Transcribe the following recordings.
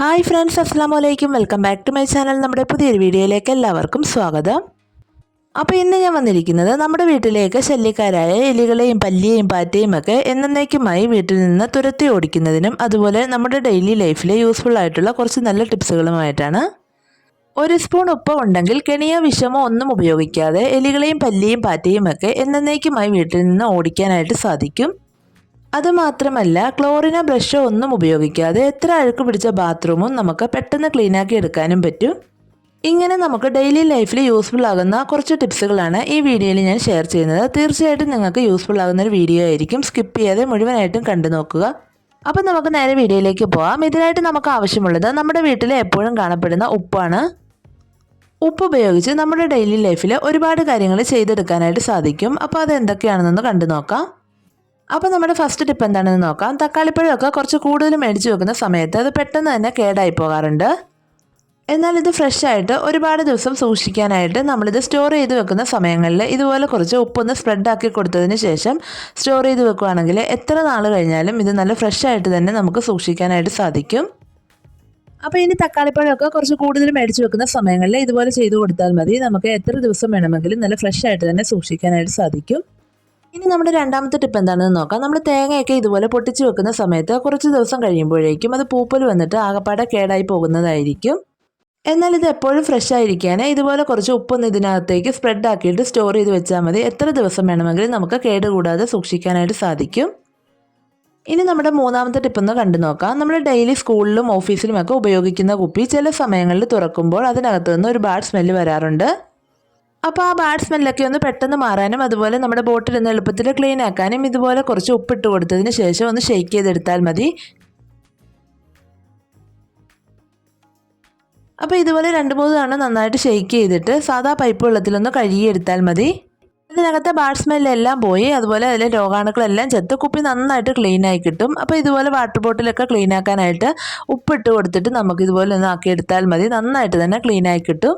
Hi friends, അസ്സലാമു അലൈക്കും. Welcome back to my channel. നമ്മുടെ പുതിയൊരു വീഡിയോയിലേക്ക് എല്ലാവർക്കും സ്വാഗതം. അപ്പോൾ ഇന്ന് ഞാൻ വന്നിരിക്കുന്നത് നമ്മുടെ വീട്ടിലേക്ക് ശല്യക്കാരായ എലികളെയും പല്ലിയെയും പാറ്റയും ഒക്കെ എന്നേക്കുമായി വീട്ടിൽ നിന്ന് തുരത്തി ഓടിക്കുന്നതിനും അതുപോലെ നമ്മുടെ ഡെയിലി ലൈഫിൽ യൂസ്ഫുൾ ആയിട്ടുള്ള കുറച്ച് നല്ല ടിപ്സുകളുമായിട്ടാണ്. ഒരു സ്പൂൺ ഉപ്പ് ഉണ്ടെങ്കിൽ കെണിയോ വിഷമോ ഒന്നും ഉപയോഗിക്കാതെ എലികളെയും പല്ലിയും പാറ്റയും ഒക്കെ എന്നേക്കുമായി വീട്ടിൽ നിന്ന് ഓടിക്കാനായിട്ട് സാധിക്കും. അതുമാത്രമല്ല, ക്ലോറിനോ ബ്രഷോ ഒന്നും ഉപയോഗിക്കാതെ എത്ര അഴുക്ക് പിടിച്ച ബാത്റൂമും നമുക്ക് പെട്ടെന്ന് ക്ലീനാക്കി എടുക്കാനും പറ്റും. ഇങ്ങനെ നമുക്ക് ഡെയിലി ലൈഫിൽ യൂസ്ഫുൾ ആകുന്ന കുറച്ച് ടിപ്സുകളാണ് ഈ വീഡിയോയിൽ ഞാൻ ഷെയർ ചെയ്യുന്നത്. തീർച്ചയായിട്ടും നിങ്ങൾക്ക് യൂസ്ഫുൾ ആകുന്ന ഒരു വീഡിയോ ആയിരിക്കും. സ്കിപ്പ് ചെയ്യാതെ മുഴുവനായിട്ടും കണ്ടു നോക്കുക. അപ്പം നമുക്ക് നേരെ വീഡിയോയിലേക്ക് പോകാം. ഇതിനായിട്ട് നമുക്ക് ആവശ്യമുള്ളത് നമ്മുടെ വീട്ടിൽ എപ്പോഴും കാണപ്പെടുന്ന ഉപ്പാണ്. ഉപ്പ് ഉപയോഗിച്ച് നമ്മുടെ ഡെയിലി ലൈഫിൽ ഒരുപാട് കാര്യങ്ങൾ ചെയ്തെടുക്കാനായിട്ട് സാധിക്കും. അപ്പോൾ അത് എന്തൊക്കെയാണെന്നൊന്ന് കണ്ടു നോക്കാം. അപ്പോൾ നമ്മുടെ ഫസ്റ്റ് ടിപ്പ് എന്താണെന്ന് നോക്കാം. തക്കാളിപ്പഴമൊക്കെ കുറച്ച് കൂടുതൽ മേടിച്ച് വെക്കുന്ന സമയത്ത് അത് പെട്ടെന്ന് തന്നെ കേടായി പോകാറുണ്ട്. എന്നാൽ ഇത് ഫ്രഷ് ആയിട്ട് ഒരുപാട് ദിവസം സൂക്ഷിക്കാനായിട്ട് നമ്മളിത് സ്റ്റോർ ചെയ്ത് വെക്കുന്ന സമയങ്ങളിൽ ഇതുപോലെ കുറച്ച് ഉപ്പൊന്ന് സ്പ്രെഡാക്കി കൊടുത്തതിന് ശേഷം സ്റ്റോർ ചെയ്ത് വെക്കുകയാണെങ്കിൽ എത്ര നാൾ കഴിഞ്ഞാലും ഇത് നല്ല ഫ്രഷ് ആയിട്ട് തന്നെ നമുക്ക് സൂക്ഷിക്കാനായിട്ട് സാധിക്കും. അപ്പോൾ ഇനി തക്കാളിപ്പഴമൊക്കെ കുറച്ച് കൂടുതൽ മേടിച്ച് വെക്കുന്ന സമയങ്ങളിൽ ഇതുപോലെ ചെയ്ത് കൊടുത്താൽ മതി. നമുക്ക് എത്ര ദിവസം വേണമെങ്കിലും നല്ല ഫ്രഷ് ആയിട്ട് തന്നെ സൂക്ഷിക്കാനായിട്ട് സാധിക്കും. ഇനി നമ്മുടെ രണ്ടാമത്തെ ടിപ്പ് എന്താണെന്ന് നോക്കാം. നമ്മൾ തേങ്ങയൊക്കെ ഇതുപോലെ പൊട്ടിച്ച് വെക്കുന്ന സമയത്ത് കുറച്ച് ദിവസം കഴിയുമ്പോഴേക്കും അത് പൂപ്പൽ വന്നിട്ട് ആകപ്പാടെ കേടായി പോകുന്നതായിരിക്കും. എന്നാൽ ഇത് എപ്പോഴും ഫ്രഷ് ആയിരിക്കാൻ ഇതുപോലെ കുറച്ച് ഉപ്പൊന്ന് ഇതിനകത്തേക്ക് സ്പ്രെഡ് ആക്കിയിട്ട് സ്റ്റോർ ചെയ്ത് വെച്ചാൽ മതി. എത്ര ദിവസം വേണമെങ്കിലും നമുക്ക് കേടുകൂടാതെ സൂക്ഷിക്കാനായിട്ട് സാധിക്കും. ഇനി നമ്മുടെ മൂന്നാമത്തെ ടിപ്പ് ഒന്ന് കണ്ടു നോക്കാം. നമ്മൾ ഡെയിലി സ്കൂളിലും ഓഫീസിലും ഒക്കെ ഉപയോഗിക്കുന്ന കുപ്പി ചില സമയങ്ങളിൽ തുറക്കുമ്പോൾ അതിനകത്ത് നിന്ന് ഒരു ബാഡ് സ്മെല്ല് വരാറുണ്ട്. അപ്പോൾ ആ ബാഡ് സ്മെല്ലൊക്കെ ഒന്ന് പെട്ടെന്ന് മാറാനും അതുപോലെ നമ്മുടെ ബോട്ടിൽ നിന്ന് എളുപ്പത്തിൽ ക്ലീൻ ആക്കാനും ഇതുപോലെ കുറച്ച് ഉപ്പിട്ട് കൊടുത്തതിന് ശേഷം ഒന്ന് ഷെയ്ക്ക് ചെയ്തെടുത്താൽ മതി. അപ്പോൾ ഇതുപോലെ 2-3 തവണ നന്നായിട്ട് ഷെയ്ക്ക് ചെയ്തിട്ട് സാധാ പൈപ്പ് വെള്ളത്തിലൊന്ന് കഴുകിയെടുത്താൽ മതി. ഇതിനകത്തെ ബാഡ് സ്മെല്ലെല്ലാം പോയി അതുപോലെ അതിലെ രോഗാണുക്കളെല്ലാം ചെത്ത് കുപ്പി നന്നായിട്ട് ക്ലീനായി കിട്ടും. അപ്പോൾ ഇതുപോലെ വാട്ടർ ബോട്ടിലൊക്കെ ക്ലീൻ ആക്കാനായിട്ട് ഉപ്പിട്ട് കൊടുത്തിട്ട് നമുക്ക് ഇതുപോലെ ഒന്ന് ആക്കിയെടുത്താൽ മതി. നന്നായിട്ട് തന്നെ ക്ലീനായി കിട്ടും.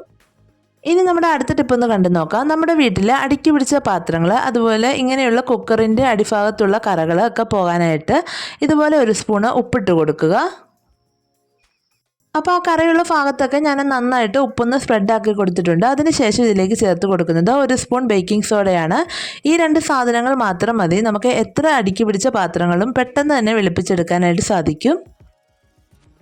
ഇനി നമ്മുടെ അടുത്ത ടിപ്പ് ഒന്ന് കണ്ടു നോക്കാം. നമ്മുടെ വീട്ടിൽ അടുക്കി പിടിച്ച പാത്രങ്ങൾ അതുപോലെ ഇങ്ങനെയുള്ള കുക്കറിൻ്റെ അടിഭാഗത്തുള്ള കറകൾ ഒക്കെ പോകാനായിട്ട് ഇതുപോലെ ഒരു സ്പൂണ് ഉപ്പിട്ട് കൊടുക്കുക. അപ്പോൾ ആ കറയുള്ള ഭാഗത്തൊക്കെ ഞാൻ നന്നായിട്ട് ഉപ്പൊന്ന് സ്പ്രെഡാക്കി കൊടുത്തിട്ടുണ്ട്. അതിനുശേഷം ഇതിലേക്ക് ചേർത്ത് കൊടുക്കുന്നത് ഒരു സ്പൂൺ ബേക്കിംഗ് സോഡയാണ്. ഈ 2 സാധനങ്ങൾ മാത്രം മതി. നമുക്ക് എത്ര അടുക്കി പിടിച്ച പാത്രങ്ങളും പെട്ടെന്ന് തന്നെ വെളുപ്പിച്ചെടുക്കാനായിട്ട് സാധിക്കും.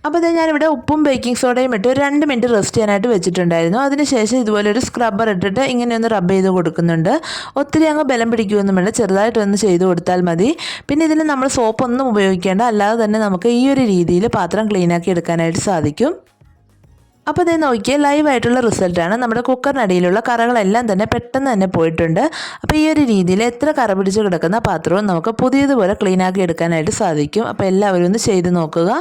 അപ്പോൾ ഇത് ഞാനിവിടെ ഉപ്പും ബേക്കിംഗ് സോഡയും ഇട്ട് 2 മിനിറ്റ് റെസ്റ്റ് ചെയ്യാനായിട്ട് വെച്ചിട്ടുണ്ടായിരുന്നു. അതിനുശേഷം ഇതുപോലെ ഒരു സ്ക്രബ്ബർ ഇട്ടിട്ട് ഇങ്ങനെ ഒന്ന് റബ്ബ് ചെയ്ത് കൊടുക്കുന്നുണ്ട്. ഒത്തിരി അങ്ങ് ബലം പിടിക്കുകയൊന്നുമില്ല, ചെറുതായിട്ടൊന്ന് ചെയ്ത് കൊടുത്താൽ മതി. പിന്നെ ഇതിൽ നമ്മൾ സോപ്പൊന്നും ഉപയോഗിക്കേണ്ട, അല്ലാതെ തന്നെ നമുക്ക് ഈ ഒരു രീതിയിൽ പാത്രം ക്ലീനാക്കി എടുക്കാനായിട്ട് സാധിക്കും. അപ്പോൾ ഇത് നോക്കിയാൽ ലൈവായിട്ടുള്ള റിസൾട്ടാണ്. നമ്മുടെ കുക്കറിനടിയിലുള്ള കറകളെല്ലാം തന്നെ പെട്ടെന്ന് തന്നെ പോയിട്ടുണ്ട്. അപ്പോൾ ഈ ഒരു രീതിയിൽ എത്ര കറ പിടിച്ച് കിടക്കുന്ന പാത്രവും നമുക്ക് പുതിയതുപോലെ ക്ലീനാക്കി എടുക്കാനായിട്ട് സാധിക്കും. അപ്പോൾ എല്ലാവരും ഒന്ന് ചെയ്ത് നോക്കുക.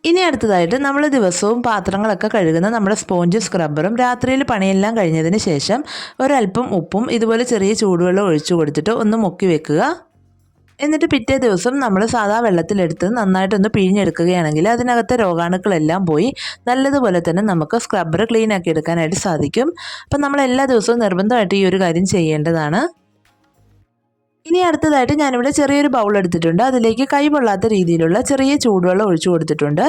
ഇനി അടുത്തതായിട്ട് നമ്മൾ ദിവസവും പാത്രങ്ങളൊക്കെ കഴുകുന്ന നമ്മുടെ സ്പോഞ്ചും സ്ക്രബ്ബറും രാത്രിയിൽ പണിയെല്ലാം കഴിഞ്ഞതിന് ശേഷം ഒരല്പം ഉപ്പും ഇതുപോലെ ചെറിയ ചൂടുവെള്ളം ഒഴിച്ചു കൊടുത്തിട്ട് ഒന്ന് മുക്കി വെക്കുക. എന്നിട്ട് പിറ്റേ ദിവസം നമ്മൾ സാധാ വെള്ളത്തിലെടുത്ത് നന്നായിട്ടൊന്ന് പിഴിഞ്ഞെടുക്കുകയാണെങ്കിൽ അതിനകത്തെ രോഗാണുക്കളെല്ലാം പോയി നല്ലതുപോലെ തന്നെ നമുക്ക് സ്ക്രബ്ബർ ക്ലീൻ ആക്കി എടുക്കാനായിട്ട് സാധിക്കും. അപ്പം നമ്മൾ എല്ലാ ദിവസവും നിർബന്ധമായിട്ട് ഈ ഒരു കാര്യം ചെയ്യേണ്ടതാണ്. ഇനി അടുത്തതായിട്ട് ഞാനിവിടെ ചെറിയൊരു ബൗൾ എടുത്തിട്ടുണ്ട്. അതിലേക്ക് കൈ പൊള്ളാത്ത രീതിയിലുള്ള ചെറിയ ചൂടുവെള്ളം ഒഴിച്ചു കൊടുത്തിട്ടുണ്ട്.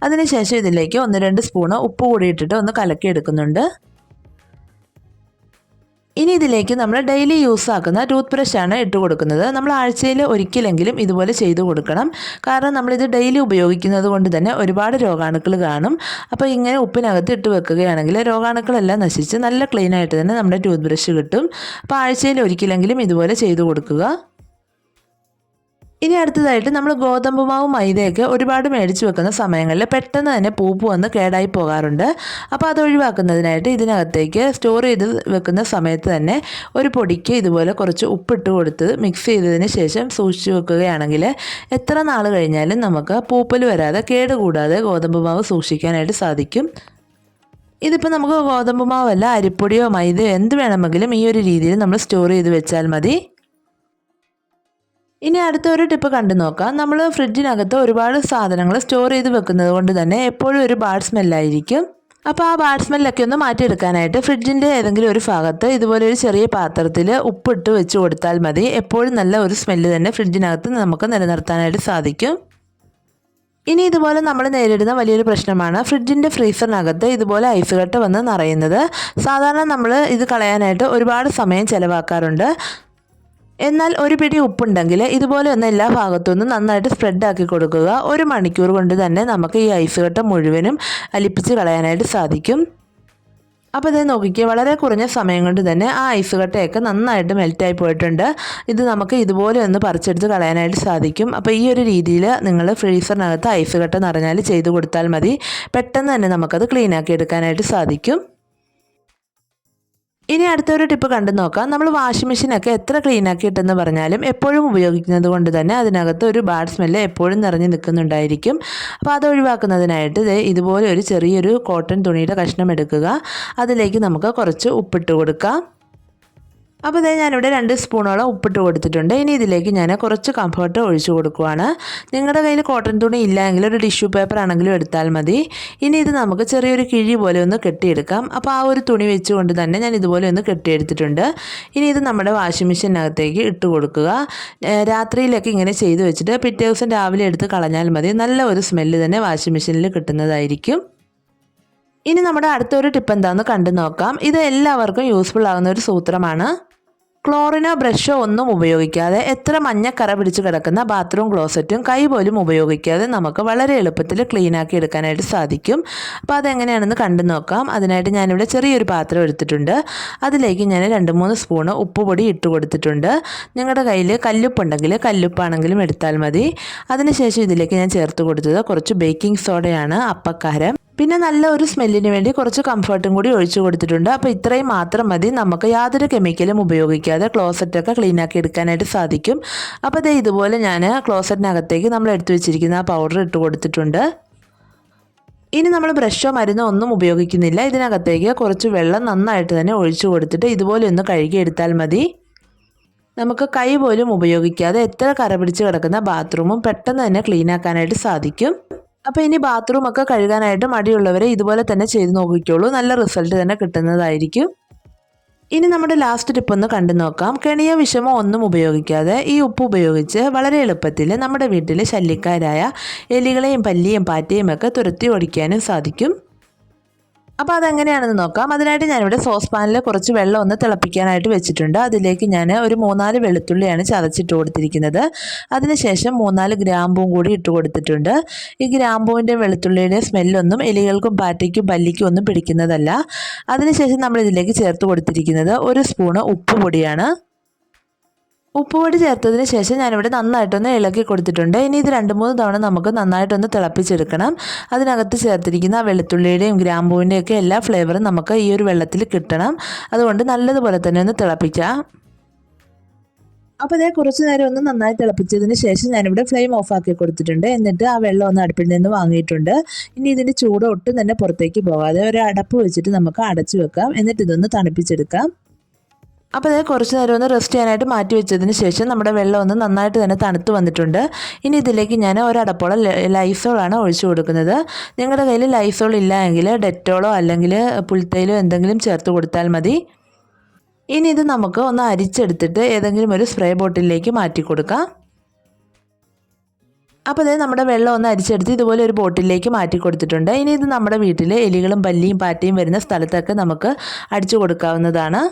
അതിനുശേഷം ഇതിലേക്ക് 1-2 സ്പൂണ് ഉപ്പ് കൂടി ഇട്ടിട്ട് ഒന്ന് കലക്കി എടുക്കുന്നുണ്ട്. ഇനി ഇതിലേക്ക് നമ്മൾ ഡെയിലി യൂസ് ആക്കുന്ന ടൂത്ത് ബ്രഷാണ് ഇട്ട് കൊടുക്കുന്നത്. നമ്മൾ ആഴ്ചയിൽ ഒരിക്കലെങ്കിലും ഇതുപോലെ ചെയ്തു കൊടുക്കണം. കാരണം നമ്മളിത് ഡെയിലി ഉപയോഗിക്കുന്നത് കൊണ്ട് തന്നെ ഒരുപാട് രോഗാണുക്കൾ കാണും. അപ്പോൾ ഇങ്ങനെ ഉപ്പിനകത്ത് ഇട്ട് വെക്കുകയാണെങ്കിൽ രോഗാണുക്കളെല്ലാം നശിച്ച് നല്ല ക്ലീനായിട്ട് തന്നെ നമ്മുടെ ടൂത്ത് ബ്രഷ് കിട്ടും. അപ്പോൾ ആഴ്ചയിൽ ഒരിക്കലെങ്കിലും ഇതുപോലെ ചെയ്തു കൊടുക്കുക. ഇനി അടുത്തതായിട്ട് നമ്മൾ ഗോതമ്പ് മാവും മൈദയൊക്കെ ഒരുപാട് മേടിച്ച് വെക്കുന്ന സമയങ്ങളിൽ പെട്ടെന്ന് തന്നെ പൂപ്പ് വന്ന് കേടായി പോകാറുണ്ട്. അപ്പോൾ അത് ഒഴിവാക്കുന്നതിനായിട്ട് ഇതിനകത്തേക്ക് സ്റ്റോർ ചെയ്ത് വെക്കുന്ന സമയത്ത് തന്നെ ഒരു പൊടിക്ക് ഇതുപോലെ കുറച്ച് ഉപ്പിട്ട് കൊടുത്ത് മിക്സ് ചെയ്തതിന് ശേഷം സൂക്ഷിച്ച് വെക്കുകയാണെങ്കിൽ എത്ര നാൾ കഴിഞ്ഞാലും നമുക്ക് പൂപ്പൽ വരാതെ കേടുകൂടാതെ ഗോതമ്പ് മാവ് സൂക്ഷിക്കാനായിട്ട് സാധിക്കും. ഇതിപ്പോൾ നമുക്ക് ഗോതമ്പ് മാവല്ല, അരിപ്പൊടിയോ മൈദയോ എന്ത് വേണമെങ്കിലും ഈ ഒരു രീതിയിൽ നമ്മൾ സ്റ്റോർ ചെയ്ത് വെച്ചാൽ മതി. ഇനി അടുത്തൊരു ടിപ്പ് കണ്ടു നോക്കാം. നമ്മൾ ഫ്രിഡ്ജിനകത്ത് ഒരുപാട് സാധനങ്ങൾ സ്റ്റോർ ചെയ്ത് വെക്കുന്നത് കൊണ്ട് തന്നെ എപ്പോഴും ഒരു ബാഡ് സ്മെല്ലായിരിക്കും. അപ്പോൾ ആ ബാഡ് സ്മെല്ലൊക്കെ ഒന്ന് മാറ്റിയെടുക്കാനായിട്ട് ഫ്രിഡ്ജിൻ്റെ ഏതെങ്കിലും ഒരു ഭാഗത്ത് ഇതുപോലെ ഒരു ചെറിയ പാത്രത്തിൽ ഉപ്പിട്ട് വെച്ച് കൊടുത്താൽ മതി. എപ്പോഴും നല്ല ഒരു സ്മെല്ല് തന്നെ ഫ്രിഡ്ജിനകത്ത് നമുക്ക് നിലനിർത്താനായിട്ട് സാധിക്കും. ഇനി ഇതുപോലെ നമ്മൾ നേരിടുന്ന വലിയൊരു പ്രശ്നമാണ് ഫ്രിഡ്ജിൻ്റെ ഫ്രീസറിനകത്ത് ഇതുപോലെ ഐസ് കട്ട വന്ന് നിറയുന്നത്. സാധാരണ നമ്മൾ ഇത് കളയാനായിട്ട് ഒരുപാട് സമയം ചിലവാക്കാറുണ്ട്. എന്നാൽ ഒരു പിടി ഉപ്പുണ്ടെങ്കിൽ ഇതുപോലെ ഒന്ന് എല്ലാ ഭാഗത്തുനിന്നും നന്നായിട്ട് സ്പ്രെഡാക്കി കൊടുക്കുക. 1 മണിക്കൂർ കൊണ്ട് തന്നെ നമുക്ക് ഈ ഐസ് കട്ട മുഴുവനും അലിപ്പിച്ച് കളയാനായിട്ട് സാധിക്കും. അപ്പോൾ ഇത് നോക്കിക്കുക, വളരെ കുറഞ്ഞ സമയം കൊണ്ട് തന്നെ ആ ഐസ് കട്ടയൊക്കെ നന്നായിട്ട് മെൽറ്റായി പോയിട്ടുണ്ട്. ഇത് നമുക്ക് ഇതുപോലെ ഒന്ന് പറിച്ചെടുത്ത് കളയാനായിട്ട് സാധിക്കും. അപ്പോൾ ഈ ഒരു രീതിയിൽ നിങ്ങൾ ഫ്രീസറിനകത്ത് ഐസ് കട്ട നിറഞ്ഞാൽ ചെയ്ത് കൊടുത്താൽ മതി. പെട്ടെന്ന് തന്നെ നമുക്കത് ക്ലീനാക്കി എടുക്കാനായിട്ട് സാധിക്കും. ഇനി അടുത്തൊരു ടിപ്പ് കണ്ടു നോക്കാം. നമ്മൾ വാഷിംഗ് മെഷീനൊക്കെ എത്ര ക്ലീൻ ആക്കിയിട്ടെന്ന് പറഞ്ഞാലും എപ്പോഴും ഉപയോഗിക്കുന്നത് കൊണ്ട് തന്നെ അതിനകത്ത് ഒരു ബാഡ് സ്മെല്ല് എപ്പോഴും നിറഞ്ഞു നിൽക്കുന്നുണ്ടായിരിക്കും. അപ്പോൾ അത് ഒഴിവാക്കുന്നതിനായിട്ട് ഇതുപോലെ ഒരു ചെറിയൊരു കോട്ടൺ തുണിയുടെ കഷ്ണം എടുക്കുക. അതിലേക്ക് നമുക്ക് കുറച്ച് ഉപ്പിട്ട് കൊടുക്കാം. അപ്പോൾ ഞാനിവിടെ 2 സ്പൂണോളം ഉപ്പിട്ട് കൊടുത്തിട്ടുണ്ട്. ഇനി ഇതിലേക്ക് ഞാൻ കുറച്ച് കംഫർട്ട് ഒഴിച്ചു കൊടുക്കുവാണ്. നിങ്ങളുടെ കയ്യിൽ കോട്ടൺ തുണി ഇല്ലെങ്കിൽ ഒരു ടിഷ്യൂ പേപ്പർ ആണെങ്കിലും എടുത്താൽ മതി. ഇനി ഇത് നമുക്ക് ചെറിയൊരു കിഴി പോലെ ഒന്ന് കെട്ടിയെടുക്കാം. അപ്പോൾ ആ ഒരു തുണി വെച്ചുകൊണ്ട് തന്നെ ഞാൻ ഇതുപോലെ ഒന്ന് കെട്ടിയെടുത്തിട്ടുണ്ട്. ഇനി ഇത് നമ്മുടെ വാഷിംഗ് മെഷീനകത്തേക്ക് ഇട്ട് കൊടുക്കുക. രാത്രിയിലൊക്കെ ഇങ്ങനെ ചെയ്ത് വെച്ചിട്ട് പിറ്റേ ദിവസം രാവിലെ എടുത്ത് കളഞ്ഞാൽ മതി. നല്ല ഒരു സ്മെല്ല് തന്നെ വാഷിംഗ് മെഷീനിൽ കിട്ടുന്നതായിരിക്കും. ഇനി നമ്മുടെ അടുത്തൊരു ടിപ്പ് എന്താണെന്ന് കണ്ടു നോക്കാം. ഇത് എല്ലാവർക്കും യൂസ്ഫുൾ ആകുന്ന ഒരു സൂത്രമാണ്. ക്ലോറിനോ ബ്രഷോ ഒന്നും ഉപയോഗിക്കാതെ എത്ര മഞ്ഞക്കറ പിടിച്ച് കിടക്കുന്ന ബാത്റൂം ക്ലോസറ്റും കൈ പോലും ഉപയോഗിക്കാതെ നമുക്ക് വളരെ എളുപ്പത്തിൽ ക്ലീനാക്കി എടുക്കാനായിട്ട് സാധിക്കും. അപ്പോൾ അതെങ്ങനെയാണെന്ന് കണ്ടു നോക്കാം. അതിനായിട്ട് ഞാനിവിടെ ചെറിയൊരു പാത്രം എടുത്തിട്ടുണ്ട്. അതിലേക്ക് ഞാൻ 2-3 സ്പൂണ് ഉപ്പുപൊടി ഇട്ട് കൊടുത്തിട്ടുണ്ട്. നിങ്ങളുടെ കയ്യിൽ കല്ലുപ്പുണ്ടെങ്കിൽ കല്ലുപ്പാണെങ്കിലും എടുത്താൽ മതി. അതിനുശേഷം ഇതിലേക്ക് ഞാൻ ചേർത്ത് കൊടുത്തത് കുറച്ച് ബേക്കിംഗ് സോഡയാണ്, അപ്പക്കാരം. പിന്നെ നല്ല ഒരു സ്മെല്ലിന് വേണ്ടി കുറച്ച് കംഫർട്ടും കൂടി ഒഴിച്ചു കൊടുത്തിട്ടുണ്ട്. അപ്പോൾ ഇത്രയും മാത്രം മതി. നമുക്ക് യാതൊരു കെമിക്കലും ഉപയോഗിക്കാതെ ക്ലോസറ്റൊക്കെ ക്ലീനാക്കി എടുക്കാനായിട്ട് സാധിക്കും. അപ്പോൾ ഇതുപോലെ ഞാൻ ക്ലോസറ്റിനകത്തേക്ക് നമ്മൾ എടുത്തു വെച്ചിരിക്കുന്ന ആ പൗഡർ ഇട്ട് കൊടുത്തിട്ടുണ്ട്. ഇനി നമ്മൾ ബ്രഷോ മരുന്നോ ഒന്നും ഉപയോഗിക്കുന്നില്ല. ഇതിനകത്തേക്ക് കുറച്ച് വെള്ളം നന്നായിട്ട് തന്നെ ഒഴിച്ചു കൊടുത്തിട്ട് ഇതുപോലെ ഒന്ന് കഴുകിയെടുത്താൽ മതി. നമുക്ക് കൈ പോലും ഉപയോഗിക്കാതെ എത്ര കറ പിടിച്ച് കിടക്കുന്ന ബാത്റൂമും പെട്ടെന്ന് തന്നെ ക്ലീനാക്കാനായിട്ട് സാധിക്കും. അപ്പോൾ ഇനി ബാത്റൂമൊക്കെ കഴുകാനായിട്ട് മടിയുള്ളവരെ ഇതുപോലെ തന്നെ ചെയ്ത് നോക്കിക്കോളൂ. നല്ല റിസൾട്ട് തന്നെ കിട്ടുന്നതായിരിക്കും. ഇനി നമ്മുടെ ലാസ്റ്റ് ടിപ്പ് ഒന്ന് കണ്ടു നോക്കാം. കെണിയോ വിഷമോ ഒന്നും ഉപയോഗിക്കാതെ ഈ ഉപ്പ് ഉപയോഗിച്ച് വളരെ എളുപ്പത്തിൽ നമ്മുടെ വീട്ടിൽ ശല്യക്കാരായ എലികളെയും പല്ലിയും പാറ്റയും ഒക്കെ തുരത്തി ഓടിക്കാനും സാധിക്കും. അപ്പോൾ അതെങ്ങനെയാണെന്ന് നോക്കാം. അതിനായിട്ട് ഞാനിവിടെ സോസ് പാനിൽ കുറച്ച് വെള്ളം ഒന്ന് തിളപ്പിക്കാനായിട്ട് വെച്ചിട്ടുണ്ട്. അതിലേക്ക് ഞാൻ ഒരു 3-4 വെളുത്തുള്ളിയാണ് ചതച്ചിട്ട് കൊടുത്തിരിക്കുന്നത്. അതിനുശേഷം 3-4 ഗ്രാമ്പൂവും കൂടി ഇട്ട് കൊടുത്തിട്ടുണ്ട്. ഈ ഗ്രാമ്പൂവിൻ്റെ വെളുത്തുള്ളിയുടെ സ്മെല്ലൊന്നും എലികൾക്കും പാറ്റയ്ക്കും പല്ലിക്കും ഒന്നും പിടിക്കുന്നതല്ല. അതിനുശേഷം നമ്മൾ ഇതിലേക്ക് ചേർത്ത് കൊടുത്തിരിക്കുന്നത് 1 സ്പൂണ് ഉപ്പുപൊടിയാണ്. ഉപ്പുപൊടി ചേർത്തതിന് ശേഷം ഞാനിവിടെ നന്നായിട്ടൊന്ന് ഇളക്കി കൊടുത്തിട്ടുണ്ട്. ഇനി ഇത് 2-3 തവണ നമുക്ക് നന്നായിട്ടൊന്ന് തിളപ്പിച്ചെടുക്കണം. അതിനകത്ത് ചേർത്തിരിക്കുന്ന വെളുത്തുള്ളിയുടെയും ഗ്രാമ്പൂവിൻ്റെയും ഒക്കെ എല്ലാ ഫ്ലേവറും നമുക്ക് ഈ ഒരു വെള്ളത്തിൽ കിട്ടണം. അതുകൊണ്ട് നല്ലതുപോലെ തന്നെ ഒന്ന് തിളപ്പിക്കാം. അപ്പോൾ കുറച്ച് നേരം ഒന്ന് നന്നായി തിളപ്പിച്ചതിന് ശേഷം ഞാനിവിടെ ഫ്ലെയിം ഓഫാക്കി കൊടുത്തിട്ടുണ്ട്. എന്നിട്ട് ആ വെള്ളം ഒന്ന് അടുപ്പിൽ നിന്ന് വാങ്ങിയിട്ടുണ്ട്. ഇനി ഇതിൻ്റെ ചൂട് ഒട്ടും തന്നെ പുറത്തേക്ക് പോകാതെ ഒരു അടപ്പ് വെച്ചിട്ട് നമുക്ക് അടച്ചു വെക്കാം. എന്നിട്ട് ഇതൊന്ന് തണുപ്പിച്ചെടുക്കാം. അപ്പോൾ കുറച്ച് നേരം ഒന്ന് റെസ്റ്റ് ചെയ്യാനായിട്ട് മാറ്റി വെച്ചതിന് ശേഷം നമ്മുടെ വെള്ളം ഒന്ന് നന്നായിട്ട് തന്നെ തണുത്ത് വന്നിട്ടുണ്ട്. ഇനി ഇതിലേക്ക് ഞാൻ ഒരടപ്പോളം ലൈസോളാണ് ഒഴിച്ചു കൊടുക്കുന്നത്. നിങ്ങളുടെ കയ്യിൽ ലൈസോൾ ഇല്ല എങ്കിൽ ഡെറ്റോളോ അല്ലെങ്കിൽ പുൽത്തൈലോ എന്തെങ്കിലും ചേർത്ത് കൊടുത്താൽ മതി. ഇനി ഇത് നമുക്ക് ഒന്ന് അരിച്ചെടുത്തിട്ട് ഏതെങ്കിലും ഒരു സ്പ്രേ ബോട്ടിലേക്ക് മാറ്റി കൊടുക്കാം. അപ്പോൾ നമ്മുടെ വെള്ളം ഒന്ന് അരിച്ചെടുത്ത് ഇതുപോലെ ഒരു ബോട്ടിലേക്ക് മാറ്റി കൊടുത്തിട്ടുണ്ട്. ഇനി ഇത് നമ്മുടെ വീട്ടിൽ എലികളും പല്ലിയും പാറ്റയും വരുന്ന സ്ഥലത്തൊക്കെ നമുക്ക് അടിച്ചു കൊടുക്കാവുന്നതാണ്.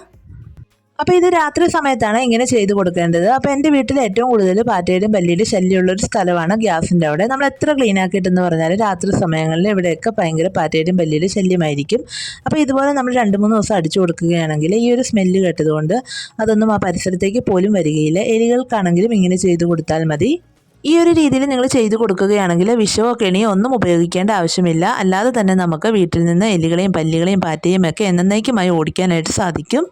അപ്പോൾ ഇത് രാത്രി സമയത്താണ് ഇങ്ങനെ ചെയ്ത് കൊടുക്കേണ്ടത്. അപ്പോൾ എൻ്റെ വീട്ടിൽ ഏറ്റവും കൂടുതൽ പാറ്റയുടെയും പല്ലിയുടെയും ശല്യമുള്ളൊരു സ്ഥലമാണ് ഗ്യാസിൻ്റെ അവിടെ. നമ്മൾ എത്ര ക്ലീൻ ആക്കിയിട്ടെന്ന് പറഞ്ഞാൽ രാത്രി സമയങ്ങളിൽ ഇവിടെയൊക്കെ ഭയങ്കര പാറ്റയുടെയും പല്ലിയുടെയും ശല്യമായിരിക്കും. അപ്പോൾ ഇതുപോലെ നമ്മൾ 2-3 ദിവസം അടിച്ചു കൊടുക്കുകയാണെങ്കിൽ ഈ ഒരു സ്മെല്ല് കേട്ടതുകൊണ്ട് അതൊന്നും ആ പരിസരത്തേക്ക് പോലും വരികയില്ല. എലികൾക്കാണെങ്കിലും ഇങ്ങനെ ചെയ്ത് കൊടുത്താൽ മതി. ഈ ഒരു രീതിയിൽ നിങ്ങൾ ചെയ്ത് കൊടുക്കുകയാണെങ്കിൽ വിഷമോ കെണിയോ ഒന്നും ഉപയോഗിക്കേണ്ട ആവശ്യമില്ല. അല്ലാതെ തന്നെ നമുക്ക് വീട്ടിൽ നിന്ന് എലികളെയും പല്ലികളെയും പാറ്റയും ഒക്കെ എന്നേക്കുമായി ഓടിക്കാനായിട്ട് സാധിക്കും.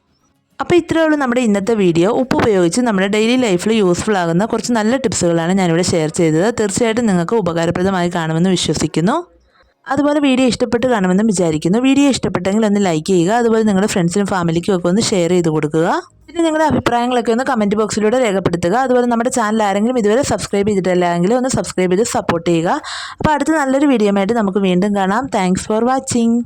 അപ്പോൾ ഇത്രയേ ഉള്ളൂ നമ്മുടെ ഇന്നത്തെ വീഡിയോ. ഉപ്പ് ഉപയോഗിച്ച് നമ്മുടെ ഡെയിലി ലൈഫിൽ യൂസ്ഫുൾ ആകുന്ന കുറച്ച് നല്ല ടിപ്സുകളാണ് ഞാനിവിടെ ഷെയർ ചെയ്തത്. തീർച്ചയായിട്ടും നിങ്ങൾക്ക് ഉപകാരപ്രദമായി കാണുമെന്ന് വിശ്വസിക്കുന്നു. അതുപോലെ വീഡിയോ ഇഷ്ടപ്പെട്ട് കാണുമെന്നും വിചാരിക്കുന്നു. വീഡിയോ ഇഷ്ടപ്പെട്ടെങ്കിൽ ഒന്ന് ലൈക്ക് ചെയ്യുക. അതുപോലെ നിങ്ങളുടെ ഫ്രണ്ട്സിനും ഫാമിലിക്കും ഒക്കെ ഒന്ന് ഷെയർ ചെയ്ത് കൊടുക്കുക. പിന്നെ നിങ്ങളുടെ അഭിപ്രായങ്ങളൊക്കെ ഒന്ന് കമൻറ്റ് ബോക്സിലൂടെ രേഖപ്പെടുത്തുക. അതുപോലെ നമ്മുടെ ചാനൽ ആരെങ്കിലും ഇതുവരെ സബ്സ്ക്രൈബ് ചെയ്തിട്ടില്ലെങ്കിൽ ഒന്ന് സബ്സ്ക്രൈബ് ചെയ്ത് സപ്പോർട്ട് ചെയ്യുക. അപ്പോൾ അടുത്ത നല്ലൊരു വീഡിയോ ആയിട്ട് നമുക്ക് വീണ്ടും കാണാം. Thanks for watching.